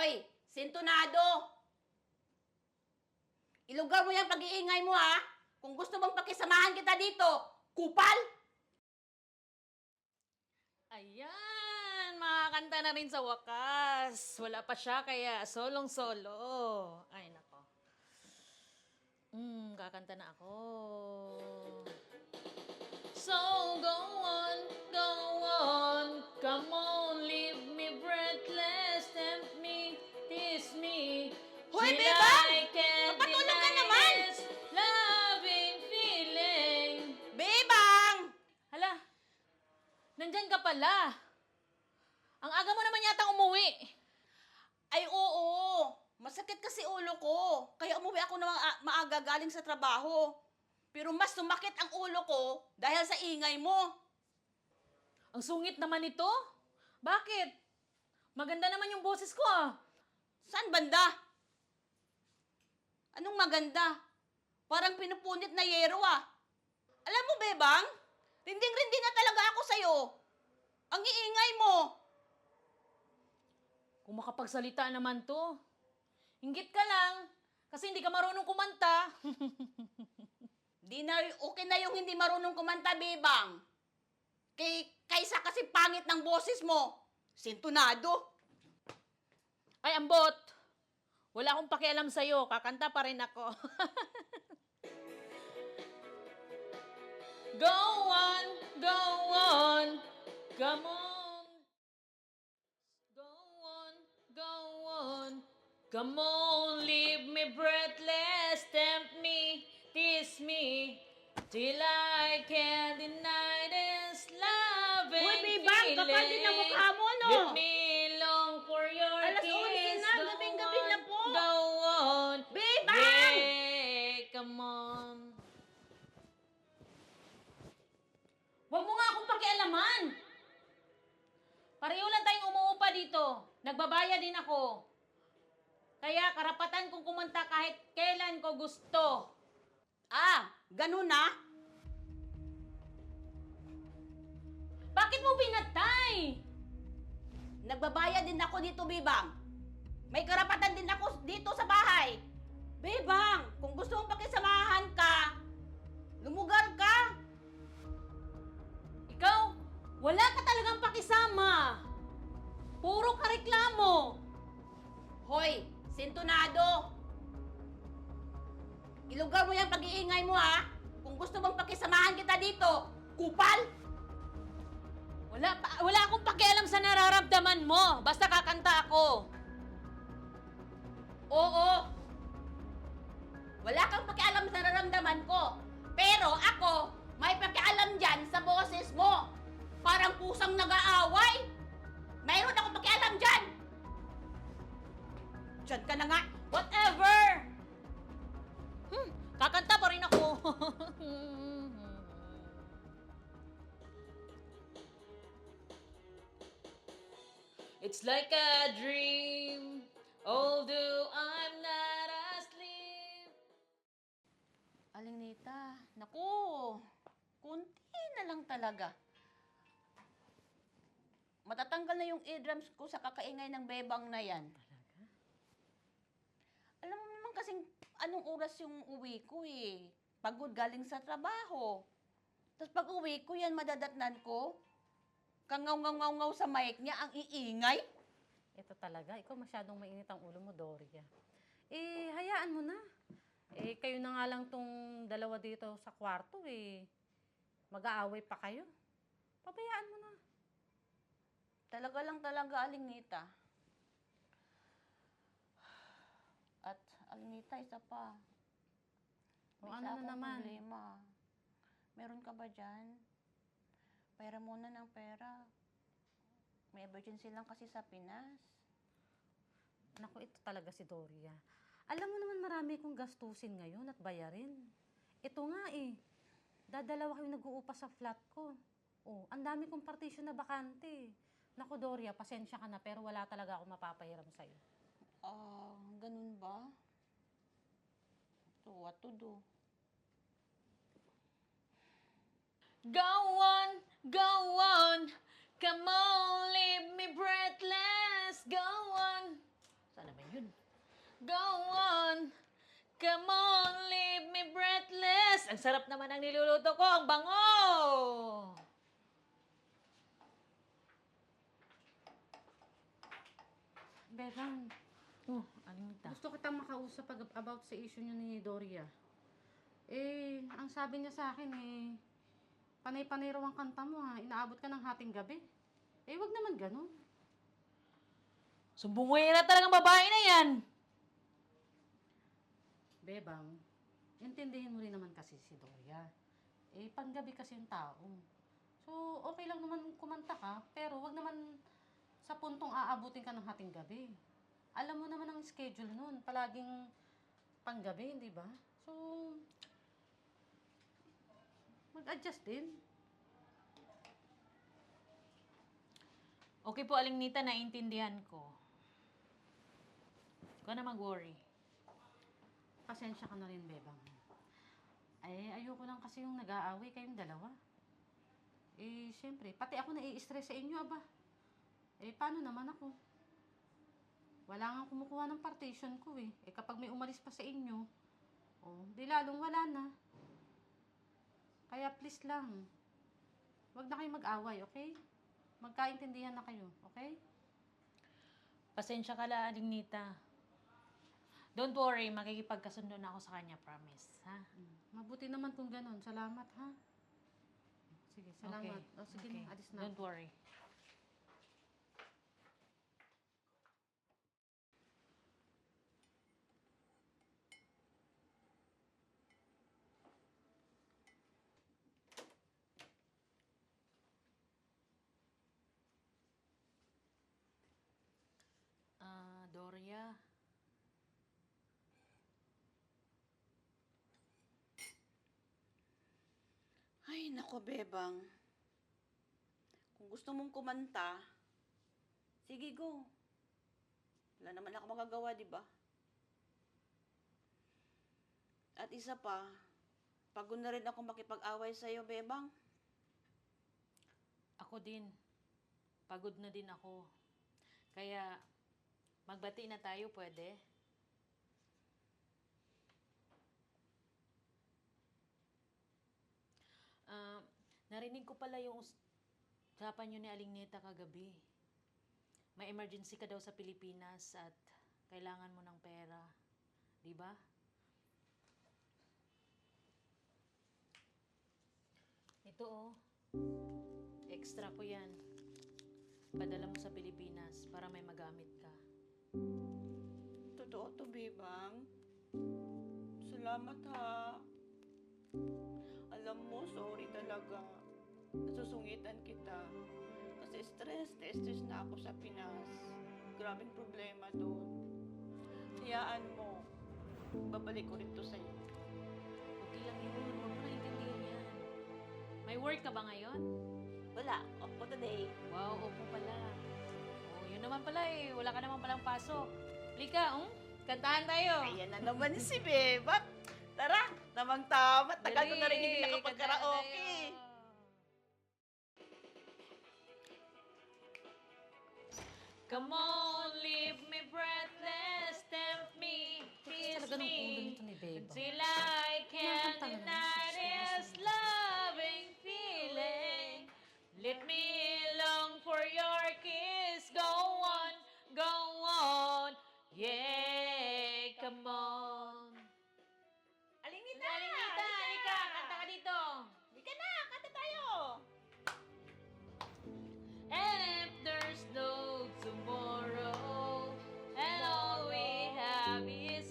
Hoy, sintonado! Ilugar mo yung pag-iingay mo, ha? Kung gusto mong pakisamahan kita dito, kupal! Ayan, makakanta na rin sa wakas. Wala pa siya, kaya solong-solo. Ay, nako. Kakanta na ako. So, go on, come on, leave me breathless, tempt me, tease me. Hoy, Till Bebang! I can't Magpatulog ka deny naman! this loving feeling. Bebang! Hala, nandyan ka pala. Ang aga mo naman yata umuwi. Ay, oo. Masakit kasi ulo ko. Kaya umuwi ako na maaga galing sa trabaho. Pero mas sumakit ang ulo ko dahil sa ingay mo. Ang sungit naman ito. Bakit? Maganda naman yung boses ko ah. Saan banda? Anong maganda? Parang pinupunit na yero, ah. Alam mo, Bebang, rinding-rindi na talaga ako sa'yo. Ang iingay mo. Kung makapagsalita naman to. Hinggit ka lang. Kasi hindi ka marunong kumanta. Okay na yung hindi marunong kumanta, Bebang. Kaysa kasi pangit ng boses mo. Sintonado. Ay, ambot. Wala akong pakialam sa'yo. Kakanta pa rin ako. Go on, go on. Come on. Go on, go on. Come on, leave me breathless, tempt me, tease me, till I can't deny this loving Uy, Bebang, feeling. kapal din ang mukha mo, no? Let me long for your Alas 11 kiss. na, gabing-gabi na po. Go on, Bebang! yeah, come on. Huwag mo nga akong pakialaman. Pareho lang tayong umuupa dito. Nagbabayad din ako. Kaya karapatan kong kumanta kahit kailan ko gusto. Ah, ganun na? Bakit mo pinatay? Nagbabayad din ako dito, Bebang. May karapatan din ako dito sa bahay. Bebang, kung gusto mong pakisamahan ka, lumugar ka. Ikaw, wala ka talagang pakisama. Puro ka reklamo. Hoy, sintonado. Ilugar mo yung pag-iingay mo, ha? Kung gusto mong pakisamahan kita dito, kupal! Wala akong pakialam sa nararamdaman mo. Basta kakanta ako. Oo. Wala kang pakialam sa nararamdaman ko. Pero ako, may pakialam dyan sa boses mo. Parang pusang nag-aaway. Mayroon akong pakialam dyan. Diyan ka na nga. Whatever! Kakanta pa rin ako. It's like a dream, although I'm not asleep. Aling Nita, naku, kunti na lang talaga. Matatanggal na yung eardrums ko sa kakaingay ng bebang na yan. Alam mo naman kasing anong oras yung uwi ko eh. Pagod galing sa trabaho. Tapos pag uwi ko yan, madadatnan ko. Kangaw-ngaw-ngaw sa mic niya, ang iingay. Ito talaga, ikaw masyadong mainit ang ulo mo, Doria. Eh, hayaan mo na. Eh, kayo na nga lang tong dalawa dito sa kwarto eh. Mag-aaway pa kayo. Pabayaan mo na. Talaga lang talaga, Aling Nita. At Aling Nita, isa pa. O May ano isa na akong naman? problema. Meron ka ba dyan? Pera muna ng pera. May emergency lang kasi sa Pinas. Naku, ito talaga si Doria. Alam mo naman marami kong gastusin ngayon at bayarin. Ito nga eh. Dadalawa kayo nag-uupa sa flat ko. Oh, ang dami kong partition na bakante. Naku, Doria, pasensya ka na pero wala talaga ako mapapahiram sa'yo. Ganun ba? So, what to do? Go on, go on. Come on, leave me breathless. Go on. Go on. Come on, leave me breathless. Ang sarap naman ang niluluto ko. Ang bango. Bebang, Oh, Aling Nita. gusto kitang makausap about sa issue niyo ni Doria. Ang sabi niya sa akin panay-panay raw ang kanta mo ha. Inaabot ka ng hating gabi. Wag naman ganun. Sumbungera talagang babae na yan. Bebang, intindihin mo rin naman kasi si Doria. Panggabi kasi yung tao. So, okay lang naman kumanta ka, pero wag naman sa puntong aabutin ka ng hating gabi. Alam mo naman ang schedule nun, palaging panggabi, hindi ba? So, mag-adjust din. Okay po, Aling Nita, naiintindihan ko. Huwag ka na mag-worry. Pasensya ka na rin, Bebang. Ayoko lang kasi yung nag-aaway kayong dalawa. Siyempre, pati ako nai-stress sa inyo, aba. Paano naman ako? Wala nga kumukuha ng partition ko kapag may umalis pa sa inyo, di lalong wala na. Kaya please lang, wag na kayong mag-away, okay? Magkaintindihan na kayo, okay? Pasensya ka lang, Aling Nita. Don't worry, makikipagkasundo na ako sa kanya, promise, ha? Mabuti naman kung ganun. Salamat, ha? Sige, salamat. Sige Okay. na, alis na. Don't worry. Doria. Ay, nako, Bebang. Kung gusto mong kumanta, sige, go. Wala naman ako magagawa, di ba? At isa pa, pagod na rin ako makipag-away sa'yo, Bebang. Ako din. Pagod na din ako. Kaya, magbati na tayo, pwede? Narinig ko pala yung usapan nyo ni Aling Nita kagabi. May emergency ka daw sa Pilipinas at kailangan mo ng pera. Di ba? Ito extra ko yan. Padala mo sa Pilipinas para may magamit ka. Totoo to, Bebang. Salamat, ha. Alam mo, sorry talaga. Nasusungitan kita. Kasi stress na ako sa Pinas. Grabing problema doon. Hayaan mo. Babalik ko rin to sa'yo. Okay lang yun. Huwag mo naintindihan yan. May work ka ba ngayon? Wala. Off ko today. Wow, opo pala. Oh, yun naman pala Wala ka naman palang pasok. Lika, kantahan tayo. Ayan na naman si Beba. Tara, tamang-tama. Tagal ko na rin hindi Dali, nakapag-karaoke. kantahan tayo. Come on, leave me breathless, tempt me, kiss Talaga ng ulo me, nito ni Beba. until I can't Kinakanta na naman deny siya. this loving feeling. Let me long for your kiss, go on, yeah, come on. Aling Nita! Aling Nita, halika, kanta ka dito. Halika na, kanta tayo! And if there's no tomorrow, and all we have is